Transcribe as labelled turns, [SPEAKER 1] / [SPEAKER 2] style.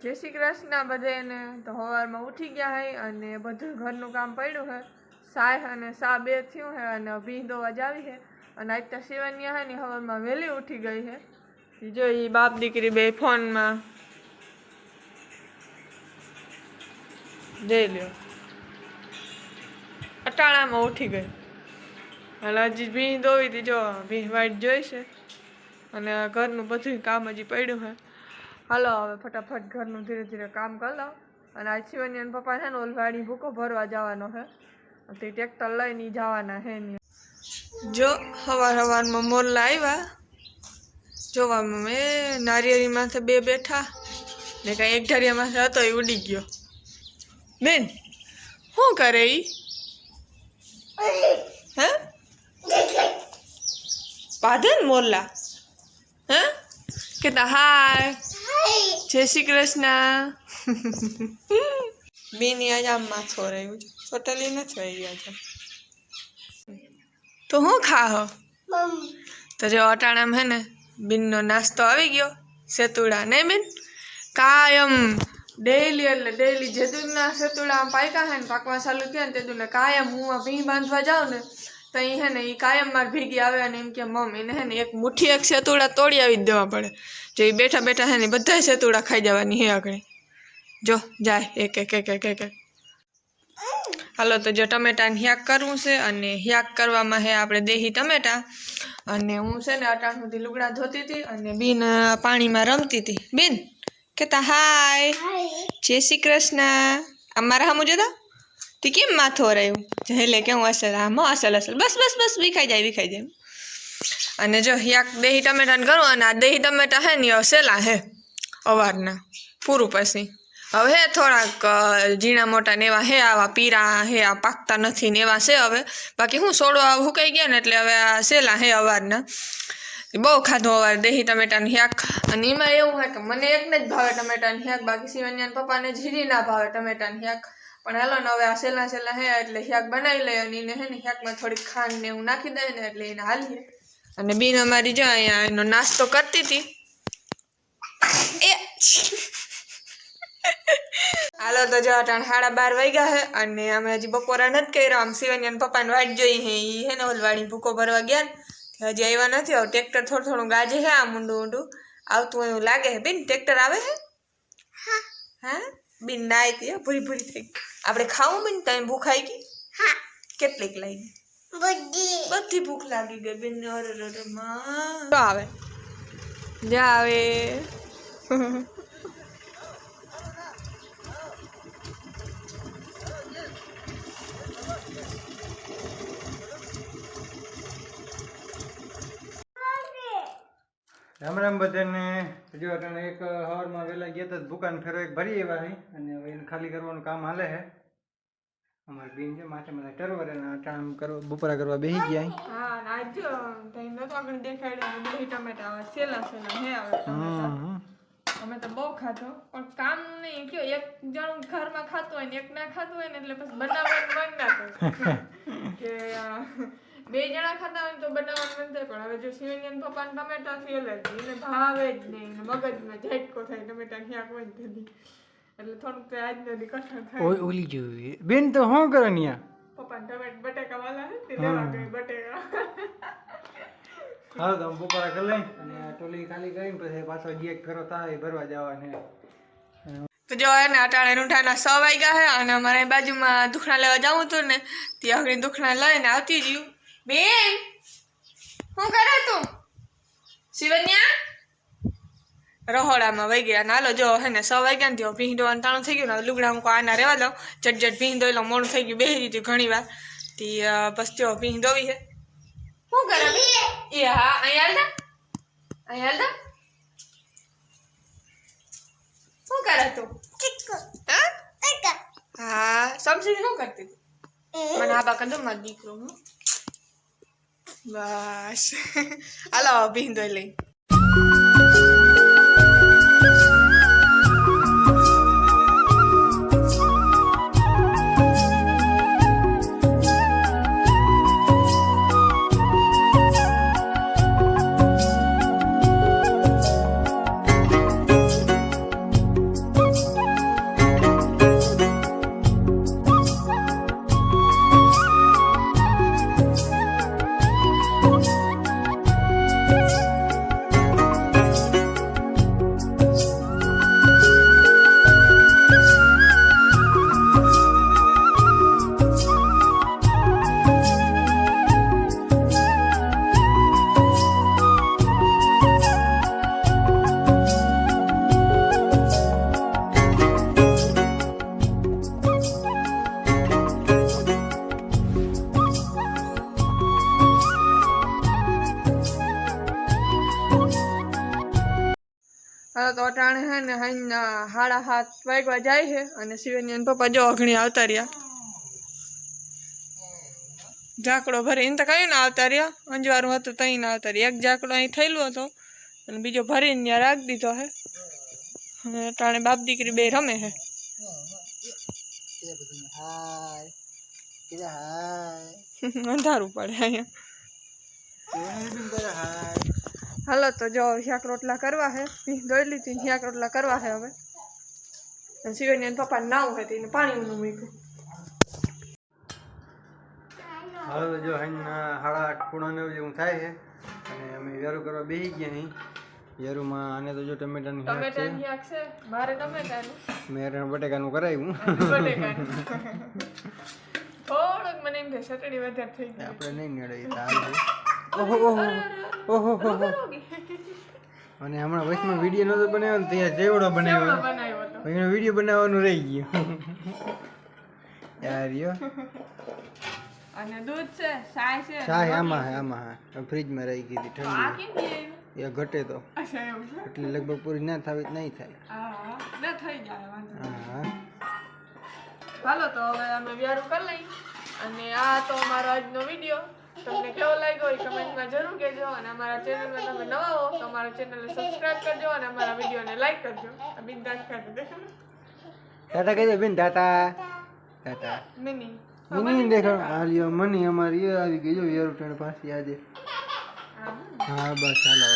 [SPEAKER 1] जय श्री कृष्ण बधाने। तो सवाરમાં उठी गया है અને બધું ઘરનું કામ પડ્યું है। साय અને सा बे थયું है અને ભીં ધોવા જાવી है। અને आज तो शिवन्या है ने सवाરમાં वहेली उठी गई है। जो ये बाप दीकरी बे फोन में जई ल्यो अटाणा में उठी गई એટલે હજી ભીં ધોવી હતી। જો ભીં વાઈટ જોઈ છે અને ઘરનું બધું કામ હજી પડ્યું है। હાલો હવે ફટાફટ ઘરનું ધીરે ધીરે કામ કરી લો। અને આ શિવન્યા પપ્પા છે ને ઓલવાડી ભૂકો ભરવા જવાનો છે તે ટ્રેક્ટર લઈને જવાના છે ને। જો સવારમાં મોરલા આવ્યા જોવામાં મેં નારિયેળી માથે બે બેઠા ને કાંઈ એક ઢારિયા માથે હતો એ ઉડી ગયો। બેન શું કરે ઈ હે પાધન મોરલા હે कहता हाय जय श्री कृष्ण बीनी आज आम माथो रही छोटली न आज तो हूँ खा हो तो जो अटाणा में है ने बीन नो नास्तो आई गयो सेतुड़ा नहीं बीन कायम डेली एटले डेली जेदुना सेतुड़ा पाक्या है पाकवा चालू थया ने तेदुने कायम मुँह भीं बांधवा जाओ ने तो ये है ने कायम मार भीगी आवे अने एम के मम्मी ने है ने एक मुठ्ठी एक सेतुड़ा तोड़ी आवी देवा पड़े। जो ये बैठा बैठा है ने बधा सेतुड़ा खाई जवानी है आगे जो जाए एक एक एक एक एक। हालो तो जो टमेटा हियाक करवू से अने हियाक करवामां है आपणे देही टमेटा अने हूँ से ने अटाण सुधी लुगड़ा धोती थी अने बीन पाणी में रमती थी। बीन कहता हाय जय श्री कृष्ण अमारा हमू जोता ती केम माथो रह्यु એટલે કે હું અસલ આમાં અસલ અસલ બસ બસ બસ વિખાઈ જાય અને જો યાક દહીં ટમેટાને કરું અને આ દહીં ટમેટા હે ને સેલા હે અવારના પૂરું પછી હવે થોડાક ઝીણા મોટા ને એવા હે આવા પીરા હે આ પાકતા નથી ને એવા છે હવે બાકી હું સોડો હુકાઈ ગયા ને એટલે હવે આ સેલા હે અવારના બહુ ખાધો અવાર દહીં ટમેટાનું શાક અને એમાં એવું હોય કે મને એકને જ ભાવે ટમેટાનું શાક બાકી શિવન્યાના પપ્પાને જીરી ના ભાવે ટમેટાનું શાક પણ હાલો ને હવે આ સેલા સેલા હે એટલે શાક બનાવી લે અને એને હે ને શાકમાં થોડીક ખાંડ ને એવું નાખી દે ને એટલે એને હાલીએ અને બીન અમારી જો અહીંયા એનો નાસ્તો કરતી હતી એ હાલો તો જો અટાણ 12:30 વાગ્યા હે અને અમે હજી બપોરા નથી કર્યા આમ શિવન્યાના પપ્પાને વાટ જોઈ હે ઈ હે ને ઓલવાડી ભૂકો ભરવા ગયા ને હજી આવ્યા નથી હવે ટ્રેક્ટર થોડું થોડું ગાજે હે આમ ઊંડું ઊંડું આવતું એવું લાગે હે બેન ટ્રેક્ટર આવે હે હા હા बीन नाई थी पूरी पूरी थी आपणे खाऊं बीन तने भूख आई गई हाँ કેટલીક લાગી બધી ભૂખ લાગી ગઈ બેન ને અરે રે માં તો આવે જા આવે
[SPEAKER 2] राम राम बधाने। जो अटाणे एक हवार में वेला गया तो दुकान फेरो एक भरी एवा है अने हवे एने खाली करवानुं काम हाले है। अमारी बीन जे माथे माथे टरवर अने अटाणे करवा बपोरा करवा बेही गया है।
[SPEAKER 1] हां आज जो तई नतो આગળ દેખાડ્યો દહીં ટમેટા આવે સેલા સેલા હે આવે ટમેટા અમે તો બહુ ખાતો પણ કામ નહીં કયો એક જણ ઘરમાં ખાતો હોય ને એક ના ખાતો હોય ને એટલે પછી બનાવવાનું મન ના કરે કે બે જણા ખાતા હોય તો બનાવવાનું મન થાય પણ હવે જો શિવન્યાના પપ્પાને ટમેટા થી એલર્જી એને ભાવે જ નહીં ને મગજમાં ઝટકો થાય ટમેટા ક્યાંક હોય ને એટલે થોડુંક તો આજ નથી કઠણ થાય।
[SPEAKER 2] ओए ओली जो बेन तो हो करनिया
[SPEAKER 1] પપ્પાને ટમેટા બટેકા વાલા હે તે લેવા ગઈ બટેકા
[SPEAKER 2] हां तो बपोरा कर लई अने आ टोली खाली करीने પછી પાછો ગેક ફેરો થાય ભરવા જવાને।
[SPEAKER 1] तो जो है ना अटाणे रूंठाना 6 वाग्या है अने अमारे बाजू में दुखना लेवा जाऊँ तो ने ती अगड़ी दुखना लईने आवती रह्यु। बेन શું કરે તું શિવન્યા રહોડા માં વઈ ગયા નાલો જો હે ને 6 વાગ્યા ને થયો ભીંડો અંટાણું થઈ ગયું ને લુગડા હું આના રેવા દઉં ચટચટ ભીંડો એટલે મોડું થઈ ગયું બેહી દીધું ઘણી વાર તી બસ જો ભીંડોવી છે શું કરે એ હા અહીંયા હાલતા શું કરે તું હા સમજી શું કરતી મને આ બાકા દો માર દીકરો હું બસ હાલો ભીંડો લઈ હાઈના 7:30 વાગવા જાય છે અને શિવાની અને પપ્પા જો અઘણી આવતા રહ્યા ઝાકડો ભરી એને તો કયું ના આવતા રહ્યા અંજવારું હતું તઈ ના આવતા રહ્યા એક ઝાકડો અહીં થયેલું હતો અને બીજો ભરીને ત્યાં રાખી દીધો છે અને અટાણે બાપ દીકરી બે રમે છે અંધારું પડે અહીંયા હાલો તો જો શાક રોટલા કરવા છે દોઈ લીધી શાક રોટલા કરવા છે હવે અને શિવાની અને પપ્પા નાવું હતી એને પાણી ઊનું મૂક્યું
[SPEAKER 2] હવે જો હાઈના 8:30 પૂણા 9 જેવું થાય છે અને અમે વેરું કરવા બેસી ગયા અહીં વેરુમાં આને તો જો ટમેટાનું શાક છે
[SPEAKER 1] ટમેટાનું શાક છે મારે ટમેટાનું
[SPEAKER 2] મેં બટેકાનું કરાવ્યું
[SPEAKER 1] બટેકાનું થોડુંક મને એમ થાય સટડી વધારે થઈ ગઈ
[SPEAKER 2] આપણે નહીં નડે ઓહો ઓહો ઓહો ઓહો અને હમણાં વચમાં વિડીયો નહોતો બનાવ્યો ને ત્યાં જેવડો બનાવ્યો
[SPEAKER 1] બનાવ્યો હતો
[SPEAKER 2] એનો વિડીયો બનાવવાનું રહી ગયું યાર યો
[SPEAKER 1] અને દૂધ છે ચાય છે
[SPEAKER 2] ચાય આમાં ફ્રીજમાં રહી ગઈ હતી
[SPEAKER 1] આ
[SPEAKER 2] ઠંડી
[SPEAKER 1] કેમ
[SPEAKER 2] એ ઘટે તો
[SPEAKER 1] અચ્છા એવું છે
[SPEAKER 2] એટલે લગભગ પૂરી ના થાય તો નહીં થાય
[SPEAKER 1] હા ના થઈ જાય વાંધો
[SPEAKER 2] હા
[SPEAKER 1] હાલો તો હવે અમે વ્યારું કરી લઈ અને આ તો અમારો આજનો વિડીયો તમને કેવો લાગ્યો એ કમેન્ટમાં જરૂર કહેજો અને અમારા ચેનલમાં તમે નવા હો તો અમારા ચેનલને સબસ્ક્રાઇબ કરજો અને અમારા વિડીયોને લાઈક કરજો આ બિંદાસ કરી દેજો
[SPEAKER 2] ટાટા કહેજો બેન ટાટા ટાટા
[SPEAKER 1] મિની
[SPEAKER 2] મની દેખો આલિયો મની અમારી એ આવી ગઈ જો વેરું ટેણ પાછી આજે હા બસ ચાલો